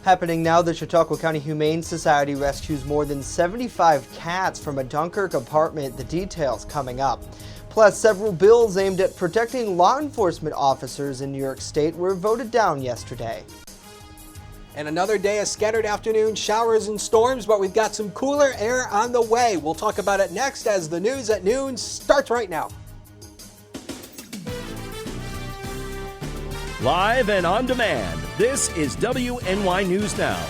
Happening now, the Chautauqua County Humane Society rescues more than 75 cats from a Dunkirk apartment. The details coming up. Plus, several bills aimed at protecting law enforcement officers in New York State were voted down yesterday. And another day of scattered afternoon showers and storms, but we've got some cooler air on the way. We'll talk about it next as the news at noon starts right now. Live and on demand, this is WNY News Now.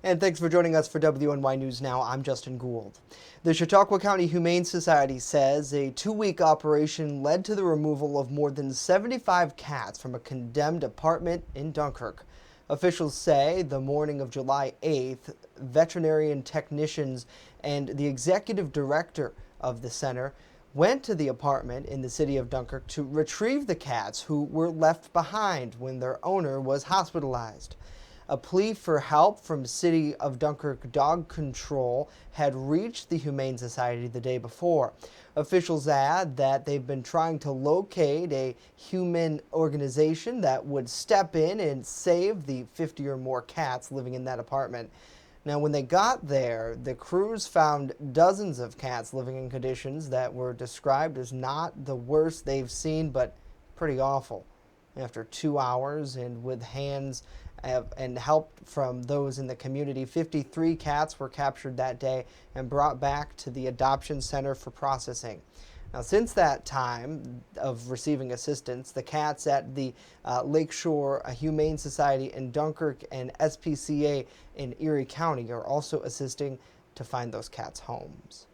And thanks for joining us for WNY News Now. I'm Justin Gould. The Chautauqua County Humane Society says a 2-week operation led to the removal of more than 75 cats from a condemned apartment in Dunkirk. Officials say the morning of July 8th, veterinarian technicians and the executive director of the center went to the apartment in the city of Dunkirk to retrieve the cats who were left behind when their owner was hospitalized. A plea for help from City of Dunkirk Dog Control had reached the Humane Society the day before. Officials add that they've been trying to locate a human organization that would step in and save the 50 or more cats living in that apartment. Now, when they got there, the crews found dozens of cats living in conditions that were described as not the worst they've seen, but pretty awful. After 2 hours and with hands and help from those in the community, 53 cats were captured that day and brought back to the adoption center for processing. Now, since that time of receiving assistance, the cats at the Lakeshore Humane Society in Dunkirk and SPCA in Erie County are also assisting to find those cats' homes.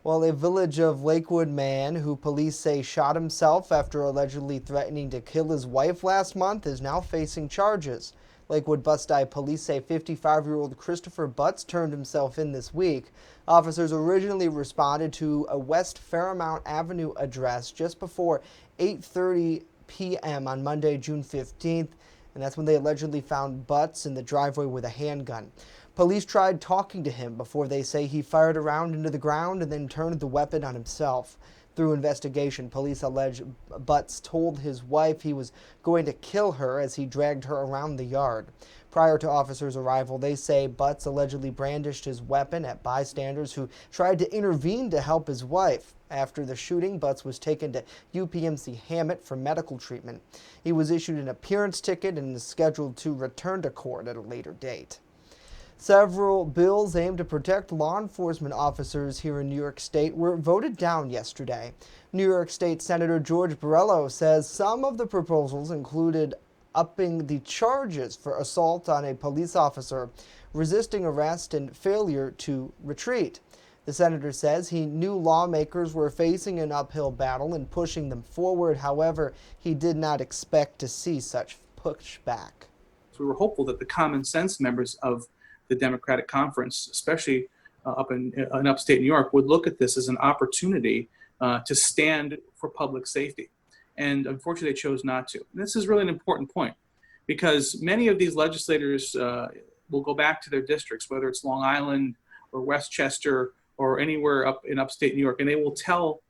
Well, a Village of Lakewood man who police say shot himself after allegedly threatening to kill his wife last month is now facing charges. Lakewood Bus-Dye police say 55-year-old Christopher Butts turned himself in this week. Officers originally responded to a West Fairmount Avenue address just before 8:30 p.m. on Monday, June 15th, and that's when they allegedly found Butts in the driveway with a handgun. Police tried talking to him before they say he fired a round into the ground and then turned the weapon on himself. Through investigation, police allege Butts told his wife he was going to kill her as he dragged her around the yard. Prior to officers' arrival, they say Butts allegedly brandished his weapon at bystanders who tried to intervene to help his wife. After the shooting, Butts was taken to UPMC Hammett for medical treatment. He was issued an appearance ticket and is scheduled to return to court at a later date. Several bills aimed to protect law enforcement officers here in New York State were voted down yesterday. New York State Senator George Borrello says some of the proposals included upping the charges for assault on a police officer, resisting arrest, and failure to retreat. The senator says he knew lawmakers were facing an uphill battle and pushing them forward. However, he did not expect to see such pushback. So we were hopeful that the common sense members of the Democratic Conference, especially up in upstate New York, would look at this as an opportunity to stand for public safety. And unfortunately, they chose not to. And this is really an important point because many of these legislators will go back to their districts, whether it's Long Island or Westchester or anywhere up in upstate New York, and they will tell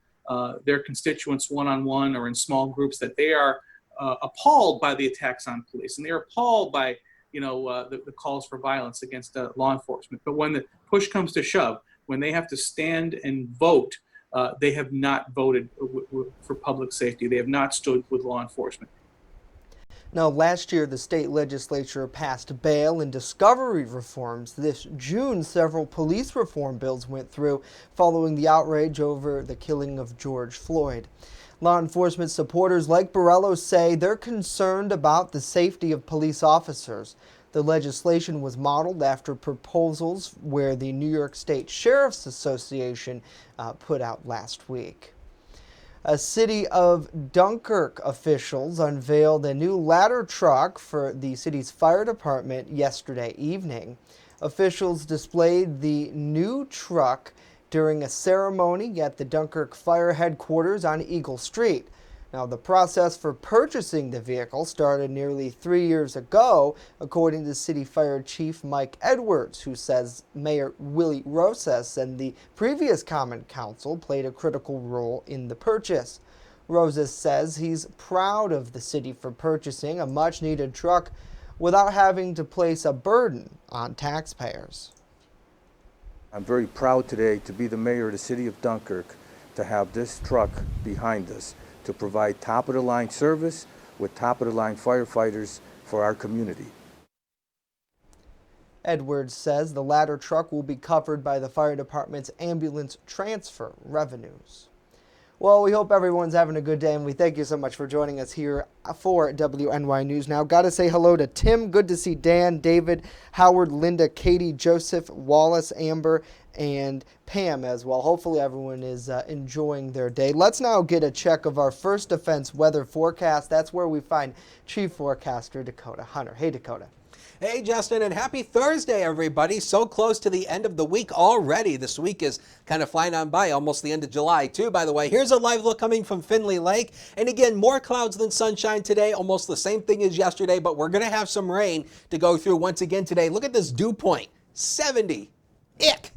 their constituents one-on-one or in small groups that they are appalled by the attacks on police, and they're appalled by the calls for violence against law enforcement. But when the push comes to shove, when they have to stand and vote, they have not voted for public safety. They have not stood with law enforcement. Now, last year, the state legislature passed bail and discovery reforms. This June, several police reform bills went through following the outrage over the killing of George Floyd. Law enforcement supporters like Borrello say they're concerned about the safety of police officers. The legislation was modeled after proposals where the New York State Sheriff's Association put out last week. City of Dunkirk officials unveiled a new ladder truck for the city's fire department yesterday evening. Officials displayed the new truck during a ceremony at the Dunkirk Fire Headquarters on Eagle Street. Now, the process for purchasing the vehicle started nearly 3 years ago, according to City Fire Chief Mike Edwards, who says Mayor Willie Rosas and the previous Common Council played a critical role in the purchase. Rosas says he's proud of the city for purchasing a much-needed truck without having to place a burden on taxpayers. I'm very proud today to be the mayor of the city of Dunkirk, to have this truck behind us to provide top-of-the-line service with top-of-the-line firefighters for our community. Edwards says the ladder truck will be covered by the fire department's ambulance transfer revenues. Well, we hope everyone's having a good day, and we thank you so much for joining us here for WNY News Now. Got to say hello to Tim. Good to see Dan, David, Howard, Linda, Katie, Joseph, Wallace, Amber, and Pam as well. Hopefully everyone is enjoying their day. Let's now get a check of our First Defense weather forecast. That's where we find Chief Forecaster Dakota Hunter. Hey, Dakota. Hey, Justin, and happy Thursday, everybody. So close to the end of the week already. This week is kind of flying on by, almost the end of July, too, by the way. Here's a live look coming from Findlay Lake. And again, more clouds than sunshine today, almost the same thing as yesterday, but we're going to have some rain to go through once again today. Look at this dew point, 70. Ick.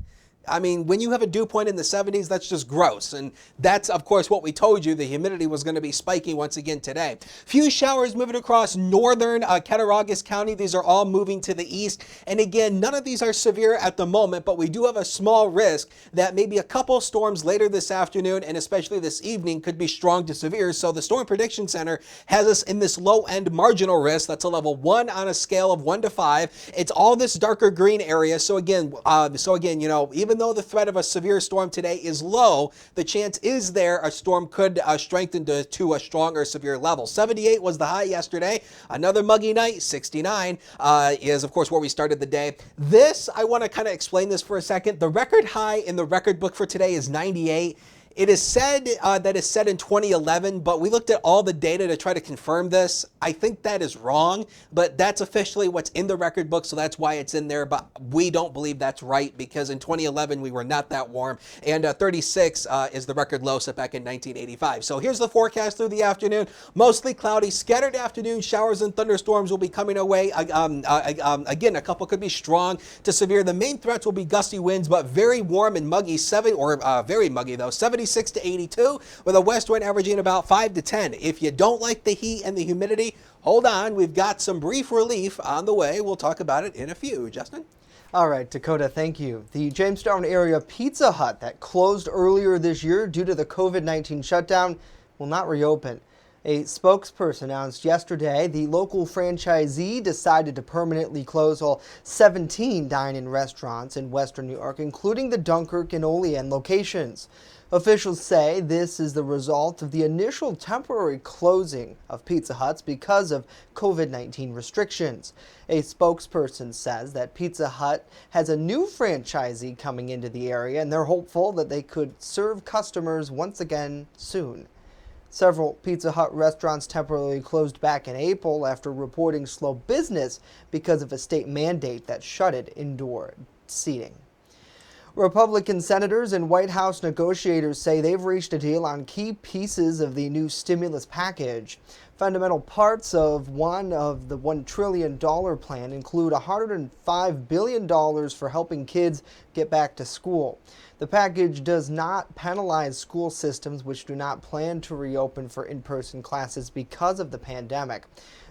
I mean, when you have a dew point in the 70s, that's just gross. And that's, of course, what we told you. The humidity was going to be spiking once again today. Few showers moving across northern Cattaraugus County. These are all moving to the east. And again, none of these are severe at the moment, but we do have a small risk that maybe a couple storms later this afternoon and especially this evening could be strong to severe. So the Storm Prediction Center has us in this low-end marginal risk. That's a level 1 on a scale of 1 to 5. It's all this darker green area. So again, you know, even though the threat of a severe storm today is low, the chance is there a storm could strengthen to a strong or severe level. 78 was the high yesterday. Another muggy night. 69 is, of course, where we started the day. This, I want to kind of explain this for a second. The record high in the record book for today is 98. It is said that it's set in 2011, but we looked at all the data to try to confirm this. I think that is wrong, but that's officially what's in the record book, so that's why it's in there. But we don't believe that's right because in 2011 we were not that warm, and 36 is the record low set back in 1985. So here's the forecast through the afternoon. Mostly cloudy, scattered afternoon showers and thunderstorms will be coming away. Again, a couple could be strong to severe. The main threats will be gusty winds, but very warm and muggy. Very muggy though. 76 to 82 with a west wind averaging about 5 to 10. If you don't like the heat and the humidity, hold on. We've got some brief relief on the way. We'll talk about it in a few. Justin? All right, Dakota, thank you. The Jamestown area Pizza Hut that closed earlier this year due to the COVID-19 shutdown will not reopen. A spokesperson announced yesterday the local franchisee decided to permanently close all 17 dine-in restaurants in Western New York, including the Dunkirk and Olean locations. Officials say this is the result of the initial temporary closing of Pizza Huts because of COVID-19 restrictions. A spokesperson says that Pizza Hut has a new franchisee coming into the area, and they're hopeful that they could serve customers once again soon. Several Pizza Hut restaurants temporarily closed back in April after reporting slow business because of a state mandate that shuttered indoor seating. Republican senators and White House negotiators say they've reached a deal on key pieces of the new stimulus package. Fundamental parts of the $1 trillion plan include $105 billion for helping kids get back to school. The package does not penalize school systems which do not plan to reopen for in-person classes because of the pandemic.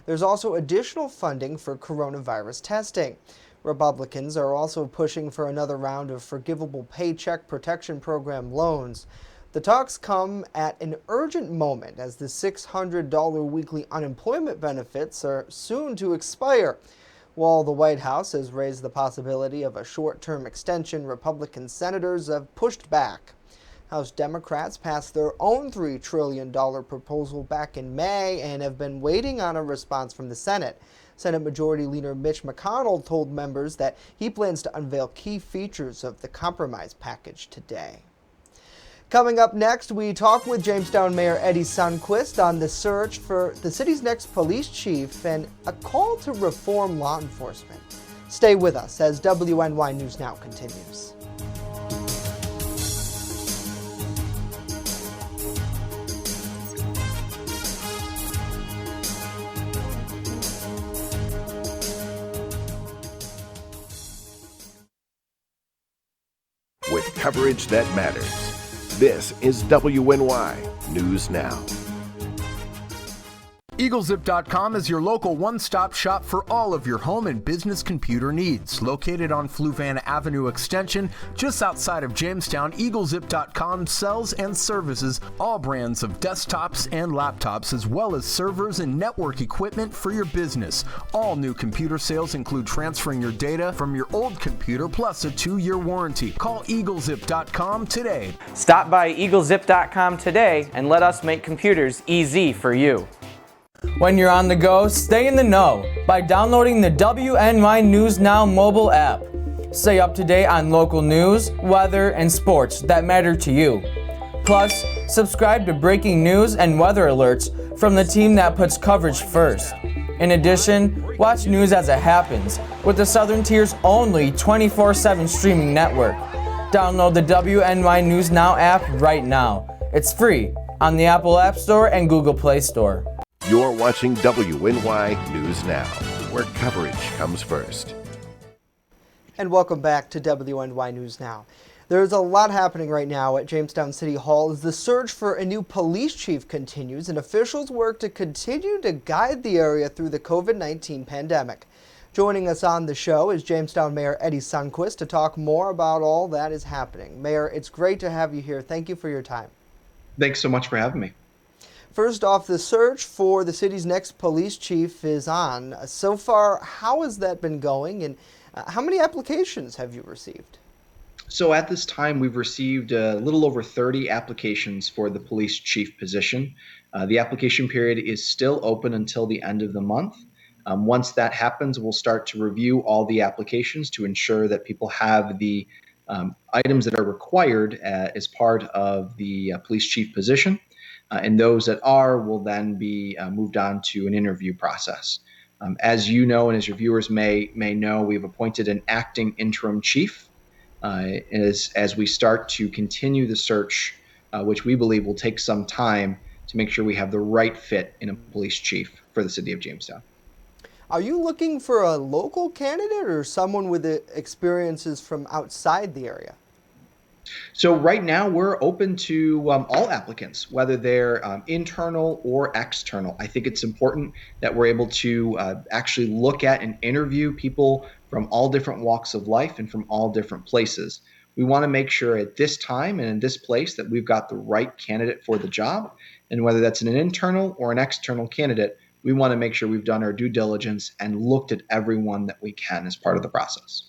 There's also additional funding for coronavirus testing. Republicans are also pushing for another round of forgivable Paycheck Protection Program loans. The talks come at an urgent moment as the $600 weekly unemployment benefits are soon to expire. While the White House has raised the possibility of a short-term extension, Republican senators have pushed back. House Democrats passed their own $3 trillion proposal back in May and have been waiting on a response from the Senate. Senate Majority Leader Mitch McConnell told members that he plans to unveil key features of the compromise package today. Coming up next, we talk with Jamestown Mayor Eddie Sundquist on the search for the city's next police chief and a call to reform law enforcement. Stay with us as WNY News Now continues. With coverage that matters. This is WNY News Now. EagleZip.com is your local one-stop shop for all of your home and business computer needs. Located on Fluvan Avenue Extension, just outside of Jamestown, EagleZip.com sells and services all brands of desktops and laptops, as well as servers and network equipment for your business. All new computer sales include transferring your data from your old computer plus a 2-year warranty. Call EagleZip.com today. Stop by EagleZip.com today and let us make computers easy for you. When you're on the go, stay in the know by downloading the WNY News Now mobile app. Stay up to date on local news, weather, and sports that matter to you. Plus, subscribe to breaking news and weather alerts from the team that puts coverage first. In addition, watch news as it happens with the Southern Tier's only 24/7 streaming network. Download the WNY News Now app right now. It's free on the Apple App Store and Google Play Store. You're watching WNY News Now, where coverage comes first. And welcome back to WNY News Now. There's a lot happening right now at Jamestown City Hall as the search for a new police chief continues and officials work to continue to guide the area through the COVID-19 pandemic. Joining us on the show is Jamestown Mayor Eddie Sundquist to talk more about all that is happening. Mayor, it's great to have you here. Thank you for your time. Thanks so much for having me. First off, the search for the city's next police chief is on. So far, how has that been going, and how many applications have you received? So at this time, we've received a little over 30 applications for the police chief position. The application period is still open until the end of the month. Once that happens, we'll start to review all the applications to ensure that people have the items that are required as part of the police chief position. And those that are will then be moved on to an interview process. As you know, and as your viewers may know, we've appointed an acting interim chief as we start to continue the search, which we believe will take some time to make sure we have the right fit in a police chief for the city of Jamestown. Are you looking for a local candidate or someone with experiences from outside the area? So right now we're open to all applicants, whether they're internal or external. I think it's important that we're able to actually look at and interview people from all different walks of life and from all different places. We want to make sure at this time and in this place that we've got the right candidate for the job. And whether that's an internal or an external candidate, we want to make sure we've done our due diligence and looked at everyone that we can as part of the process.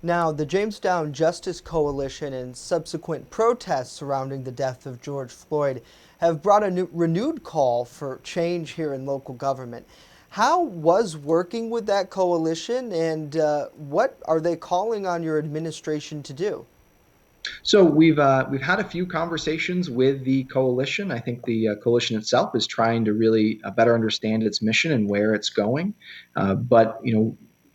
Now, the Jamestown Justice Coalition and subsequent protests surrounding the death of George Floyd have brought a renewed call for change here in local government. How was working with that coalition, and what are they calling on your administration to do? So we've had a few conversations with the coalition. I think the coalition itself is trying to really better understand its mission and where it's going. But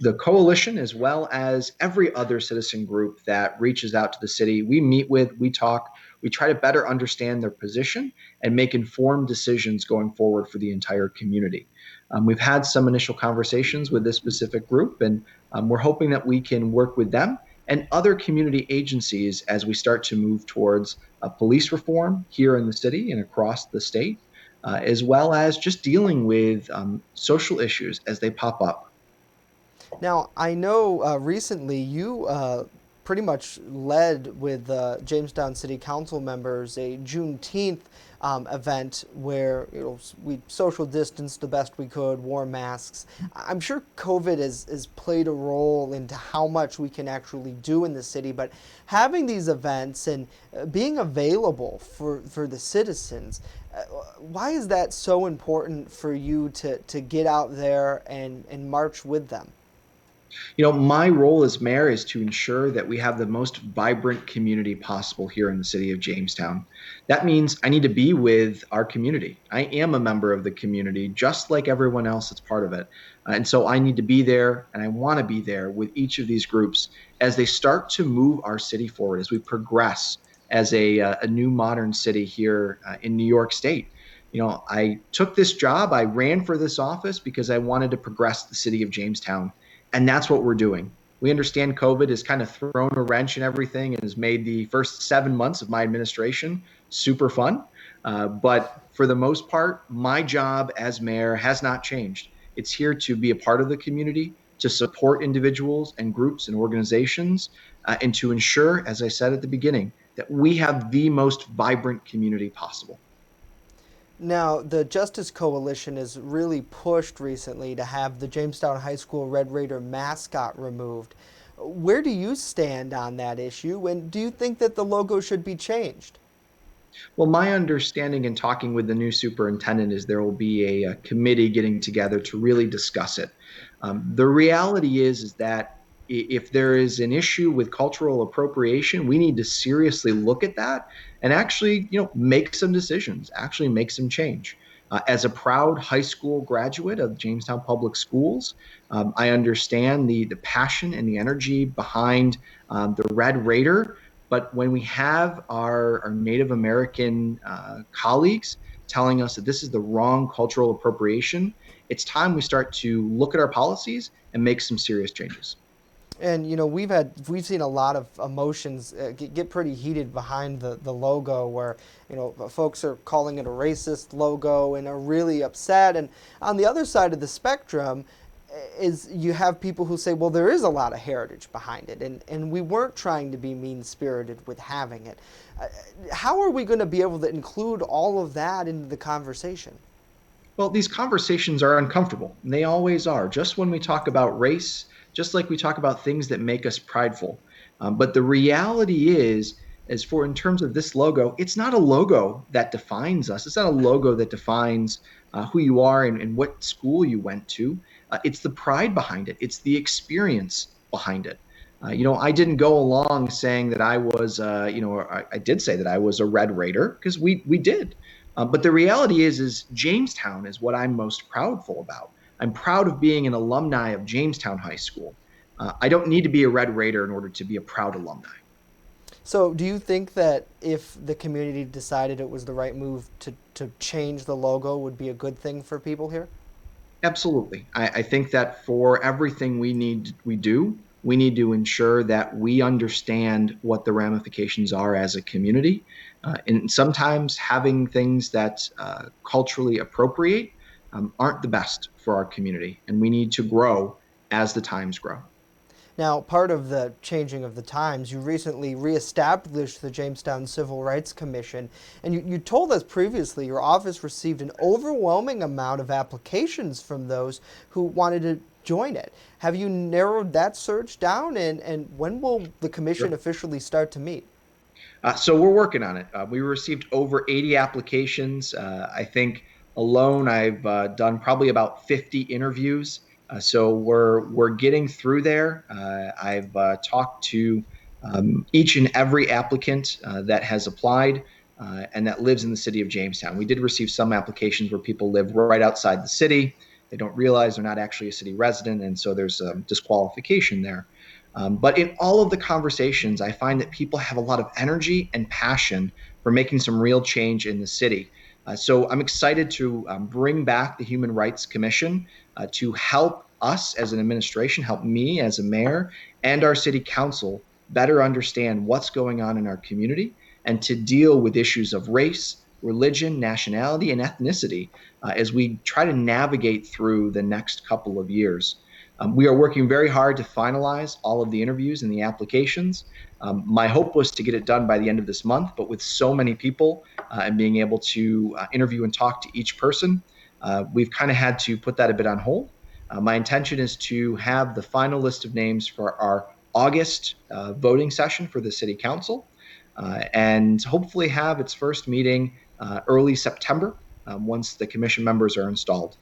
the coalition, as well as every other citizen group that reaches out to the city, we meet with, we talk, we try to better understand their position and make informed decisions going forward for the entire community. We've had some initial conversations with this specific group, and we're hoping that we can work with them and other community agencies as we start to move towards police reform here in the city and across the state, as well as just dealing with social issues as they pop up. Now, I know recently you pretty much led with Jamestown City Council members a Juneteenth event where we social distanced the best we could, wore masks. I'm sure COVID has played a role into how much we can actually do in the city, but having these events and being available for the citizens, why is that so important for you to get out there and march with them? My role as mayor is to ensure that we have the most vibrant community possible here in the city of Jamestown. That means I need to be with our community. I am a member of the community, just like everyone else that's part of it. And so I need to be there, and I want to be there with each of these groups as they start to move our city forward, as we progress as a new modern city here in New York State. I took this job, I ran for this office because I wanted to progress the city of Jamestown. And that's what we're doing. We understand COVID has kind of thrown a wrench in everything and has made the first 7 months of my administration super fun. But for the most part, my job as mayor has not changed. It's here to be a part of the community, to support individuals and groups and organizations, and to ensure, as I said at the beginning, that we have the most vibrant community possible. Now, the Justice Coalition has really pushed recently to have the Jamestown High School Red Raider mascot removed. Where do you stand on that issue, and do you think that the logo should be changed? Well, my understanding in talking with the new superintendent is there will be a committee getting together to really discuss it. The reality is that if there is an issue with cultural appropriation, we need to seriously look at that and actually, make some decisions, actually make some change. As a proud high school graduate of Jamestown Public Schools, I understand the passion and the energy behind the Red Raider. But when we have our Native American colleagues telling us that this is the wrong cultural appropriation, it's time we start to look at our policies and make some serious changes. And we've seen a lot of emotions get pretty heated behind the logo, where folks are calling it a racist logo and are really upset. And on the other side of the spectrum is you have people who say, well, there is a lot of heritage behind it, and we weren't trying to be mean-spirited with having it. How are we going to be able to include all of that into the conversation? Well, these conversations are uncomfortable, and they always are. Just when we talk about race, just like we talk about things that make us prideful. But the reality is for in terms of this logo, it's not a logo that defines us. It's not a logo that defines who you are and what school you went to. It's the pride behind it. It's the experience behind it. I didn't go along saying that I was, I did say that I was a Red Raider because we did. But the reality is Jamestown is what I'm most proudful about. I'm proud of being an alumni of Jamestown High School. I don't need to be a Red Raider in order to be a proud alumni. So do you think that if the community decided it was the right move to change the logo would be a good thing for people here? Absolutely. I think that for everything we do, we need to ensure that we understand what the ramifications are as a community. And sometimes having things that culturally appropriate aren't the best for our community, and we need to grow as the times grow. Now, part of the changing of the times, you recently reestablished the Jamestown Civil Rights Commission, and you told us previously your office received an overwhelming amount of applications from those who wanted to join it. Have you narrowed that search down, and when will the commission Sure. officially start to meet? So we're working on it. We received over 80 applications. I think alone I've done probably about 50 interviews. So we're getting through there. I've talked to each and every applicant that has applied and that lives in the city of Jamestown. We did receive some applications where people live right outside the city. They don't realize they're not actually a city resident, and so there's a disqualification there. But in all of the conversations, I find that people have a lot of energy and passion for making some real change in the city. So I'm excited to bring back the Human Rights Commission to help us as an administration, help me as a mayor, and our city council better understand what's going on in our community and to deal with issues of race, religion, nationality, and ethnicity as we try to navigate through the next couple of years. We are working very hard to finalize all of the interviews and the applications. My hope was to get it done by the end of this month, but with so many people and being able to interview and talk to each person, we've kind of had to put that a bit on hold. My intention is to have the final list of names for our August voting session for the City Council and hopefully have its first meeting early September once the commission members are installed.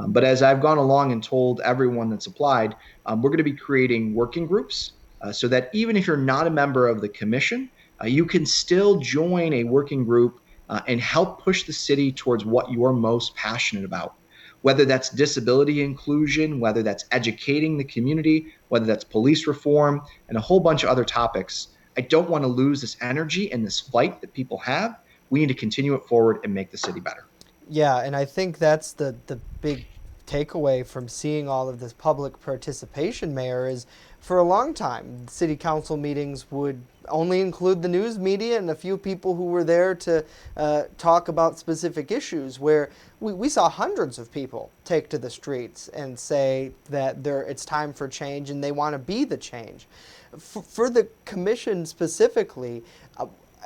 But as I've gone along and told everyone that's applied, we're going to be creating working groups so that even if you're not a member of the commission, you can still join a working group and help push the city towards what you're most passionate about. Whether that's disability inclusion, whether that's educating the community, whether that's police reform, and a whole bunch of other topics. I don't want to lose this energy and this fight that people have. We need to continue it forward and make the city better. Yeah, and I think that's the big takeaway from seeing all of this public participation, Mayor, is for a long time, city council meetings would only include the news media and a few people who were there to talk about specific issues, where we saw hundreds of people take to the streets and say that it's time for change and they want to be the change. For the commission specifically,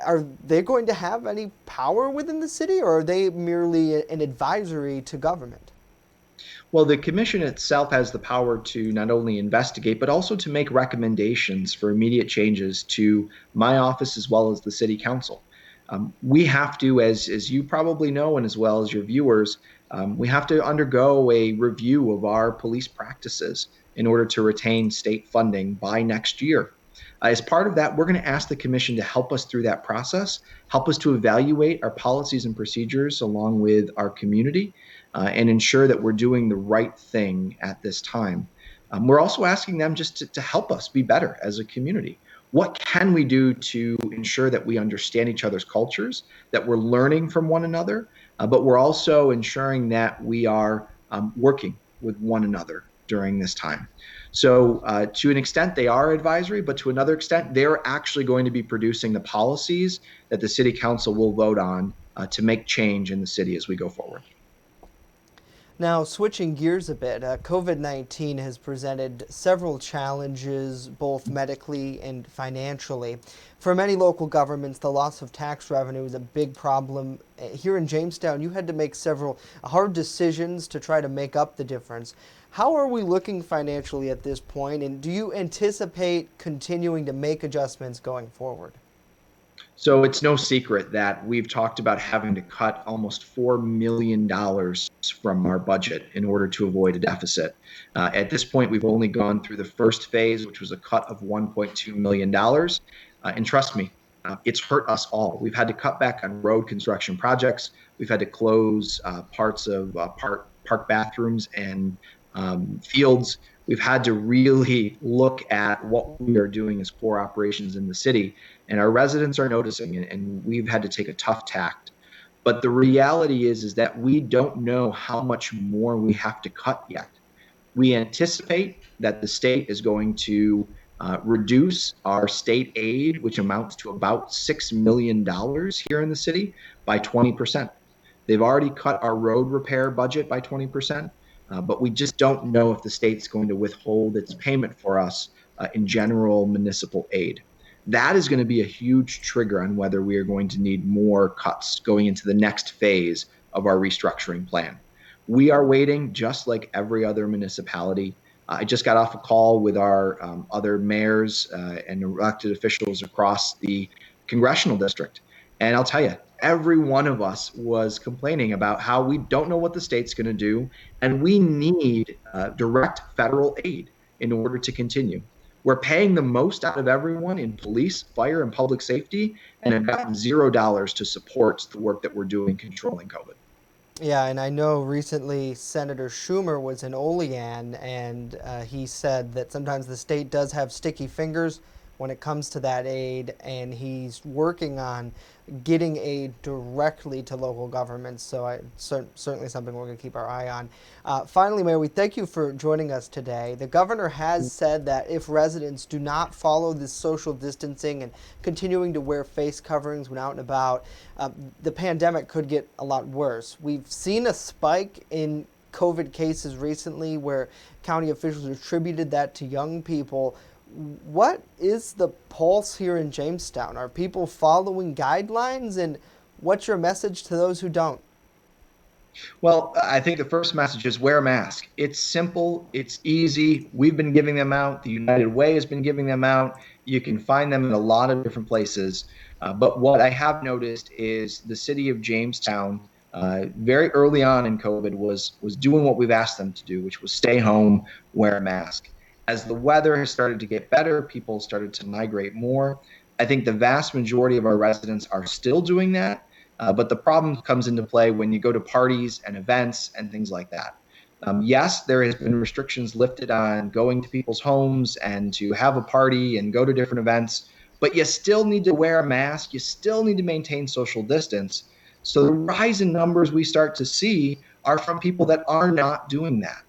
are they going to have any power within the city, or are they merely an advisory to government? Well, the commission itself has the power to not only investigate, but also to make recommendations for immediate changes to my office as well as the city council. We have to, as you probably know, and as well as your viewers, we have to undergo a review of our police practices in order to retain state funding by next year. As part of that, we're going to ask the commission to help us through that process, help us to evaluate our policies and procedures along with our community, and ensure that we're doing the right thing at this time. We're also asking them just to help us be better as a community. What can we do to ensure that we understand each other's cultures, that we're learning from one another, but we're also ensuring that we are working with one another during this time. So to an extent, they are advisory, but to another extent, they're actually going to be producing the policies that the city council will vote on to make change in the city as we go forward. Now, switching gears a bit, COVID-19 has presented several challenges, both medically and financially. For many local governments, the loss of tax revenue is a big problem. Here in Jamestown, you had to make several hard decisions to try to make up the difference. How are we looking financially at this point, and do you anticipate continuing to make adjustments going forward? So it's no secret that we've talked about having to cut almost $4 million from our budget in order to avoid a deficit. At this point, we've only gone through the first phase, which was a cut of $1.2 million. And trust me, it's hurt us all. We've had to cut back on road construction projects. We've had to close parts of park bathrooms and fields. We've had to really look at what we are doing as core operations in the city, and our residents are noticing, and we've had to take a tough tact. But the reality is that we don't know how much more we have to cut yet. We anticipate that the state is going to reduce our state aid, which amounts to about $6 million here in the city, by 20%. They've already cut our road repair budget by 20%. But we just don't know if the state's going to withhold its payment for us in general municipal aid. That is going to be a huge trigger on whether we are going to need more cuts going into the next phase of our restructuring plan. We are waiting just like every other municipality. I just got off a call with our other mayors and elected officials across the congressional district. And I'll tell you, every one of us was complaining about how we don't know what the state's going to do, and we need direct federal aid in order to continue. We're paying the most out of everyone in police, fire, and public safety, and have gotten $0 to support the work that we're doing controlling COVID. Yeah, and I know recently Senator Schumer was in Olean, and he said that sometimes the state does have sticky fingers when it comes to that aid, and he's working on getting aid directly to local governments. So certainly something we're going to keep our eye on. Finally, Mayor, we thank you for joining us today. The governor has said that if residents do not follow this social distancing and continuing to wear face coverings when out and about, the pandemic could get a lot worse. We've seen a spike in COVID cases recently where county officials attributed that to young people. What is the pulse here in Jamestown? Are people following guidelines, and what's your message to those who don't? Well, I think the first message is wear a mask. It's simple. It's easy. We've been giving them out. The United Way has been giving them out. You can find them in a lot of different places. But what I have noticed is the city of Jamestown, very early on in COVID, was doing what we've asked them to do, which was stay home, wear a mask. As the weather has started to get better, people started to migrate more. I think the vast majority of our residents are still doing that, but the problem comes into play when you go to parties and events and things like that. Yes, there has been restrictions lifted on going to people's homes and to have a party and go to different events, but you still need to wear a mask. You still need to maintain social distance. So the rise in numbers we start to see are from people that are not doing that.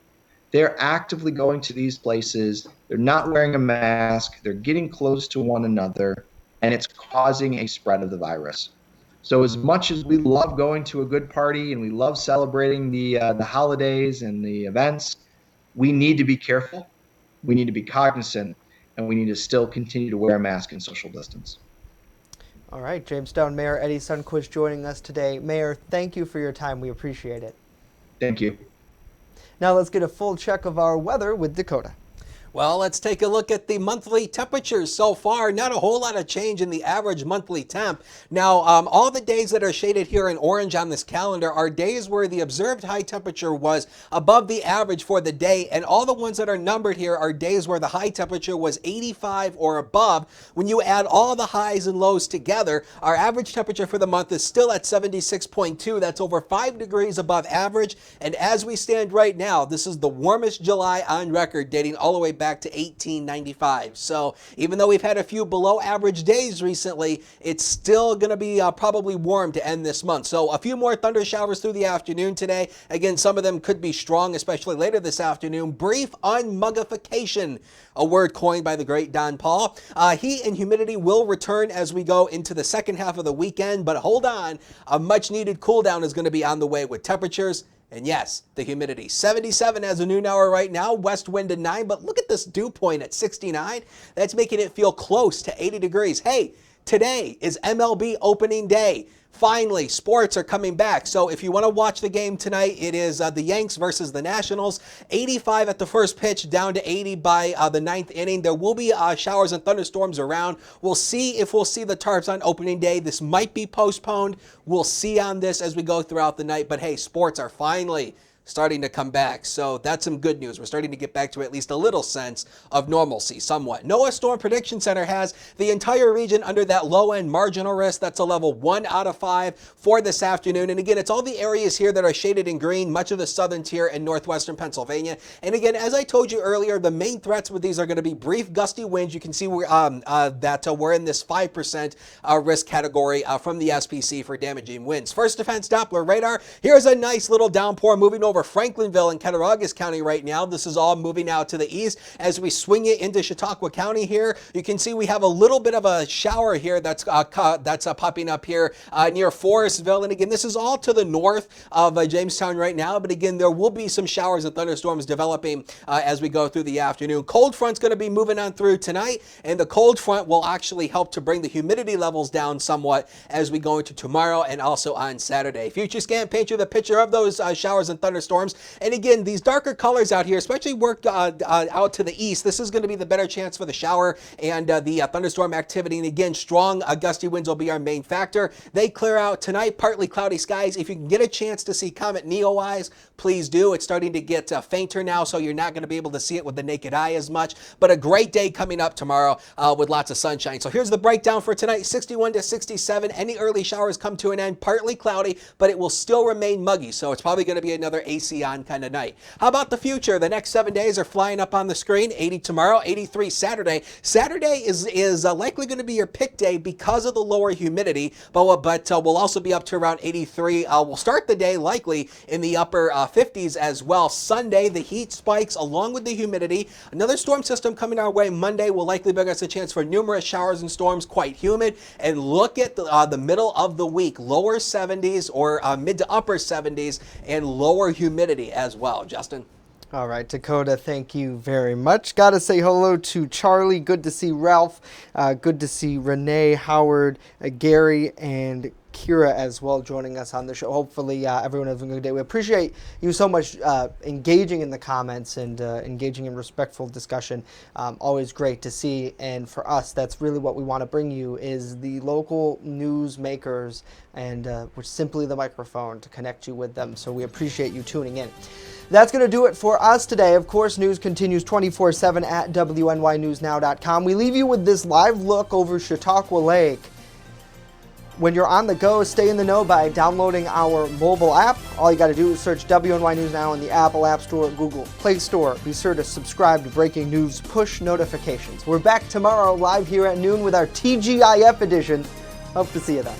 They're actively going to these places. They're not wearing a mask. They're getting close to one another, and it's causing a spread of the virus. So as much as we love going to a good party and we love celebrating the holidays and the events, we need to be careful. We need to be cognizant, and we need to still continue to wear a mask and social distance. All right, Jamestown Mayor Eddie Sundquist joining us today. Mayor, thank you for your time. We appreciate it. Thank you. Now let's get a full check of our weather with Dakota. Well, let's take a look at the monthly temperatures so far. Not a whole lot of change in the average monthly temp. Now, all the days that are shaded here in orange on this calendar are days where the observed high temperature was above the average for the day, and all the ones that are numbered here are days where the high temperature was 85 or above. When you add all the highs and lows together, our average temperature for the month is still at 76.2. That's over 5 degrees above average, and as we stand right now, this is the warmest July on record, dating all the way back to 1895. So even though we've had a few below average days recently, it's still going to be probably warm to end this month. So a few more thunder showers through the afternoon today. Again, some of them could be strong, especially later this afternoon. Brief unmuggification, a word coined by the great Don Paul. Heat and humidity will return as we go into the second half of the weekend, but hold on, a much needed cool down is going to be on the way with temperatures. And yes, the humidity. 77 as a noon hour right now, west wind at 9, but look at this dew point at 69. That's making it feel close to 80 degrees. Hey, today is MLB opening day. Finally, sports are coming back. So if you want to watch the game tonight, it is the Yanks versus the Nationals. 85 at the first pitch, down to 80 by the ninth inning. There will be showers and thunderstorms around. We'll see if we'll see the Tarps on opening day. This might be postponed. We'll see on this as we go throughout the night. But hey, sports are finally starting to come back. So that's some good news. We're starting to get back to at least a little sense of normalcy, somewhat. NOAA Storm Prediction Center has the entire region under that low-end marginal risk. That's a level 1 out of 5 for this afternoon. And again, it's all the areas here that are shaded in green, much of the southern tier and northwestern Pennsylvania. And again, as I told you earlier, the main threats with these are going to be brief gusty winds. You can see we're in this 5% risk category from the SPC for damaging winds. First Defense Doppler radar. Here's a nice little downpour moving over Franklinville and Cattaraugus County right now. This is all moving out to the east. As we swing it into Chautauqua County here, you can see we have a little bit of a shower here that's popping up here near Forestville. And again, this is all to the north of Jamestown right now. But again, there will be some showers and thunderstorms developing as we go through the afternoon. Cold front's going to be moving on through tonight, and the cold front will actually help to bring the humidity levels down somewhat as we go into tomorrow and also on Saturday. Future Scan paints you the picture of those showers and thunderstorms. And again, these darker colors out here, especially work out to the east, this is going to be the better chance for the shower and the thunderstorm activity. And again, strong gusty winds will be our main factor. They clear out tonight, partly cloudy skies. If you can get a chance to see Comet Neowise, please do. It's starting to get fainter now, so you're not going to be able to see it with the naked eye as much. But a great day coming up tomorrow with lots of sunshine. So here's the breakdown for tonight, 61 to 67. Any early showers come to an end, partly cloudy, but it will still remain muggy. So it's probably going to be another AC on kind of night. How about the future? The next 7 days are flying up on the screen. 80 tomorrow, 83 Saturday. Saturday is likely going to be your pick day because of the lower humidity, but we'll also be up to around 83. We'll start the day likely in the upper 50s as well. Sunday, the heat spikes along with the humidity. Another storm system coming our way Monday will likely bring us a chance for numerous showers and storms, quite humid. And look at the middle of the week, lower 70s or mid to upper 70s and lower humidity as well. Justin? All right, Dakota, thank you very much. Got to say hello to Charlie. Good to see Ralph. Good to see Renee, Howard, Gary, and Kira as well joining us on the show. Hopefully everyone has a good day. We appreciate you so much engaging in the comments and engaging in respectful discussion. Always great to see. And for us, that's really what we want to bring you is the local news makers and which simply the microphone to connect you with them. So we appreciate you tuning in. That's going to do it for us today. Of course, news continues 24/7 at WNYNewsNow.com. We leave you with this live look over Chautauqua Lake. When you're on the go, stay in the know by downloading our mobile app. All you got to do is search WNY News Now in the Apple App Store, Google Play Store. Be sure to subscribe to breaking news push notifications. We're back tomorrow live here at noon with our TGIF edition. Hope to see you then.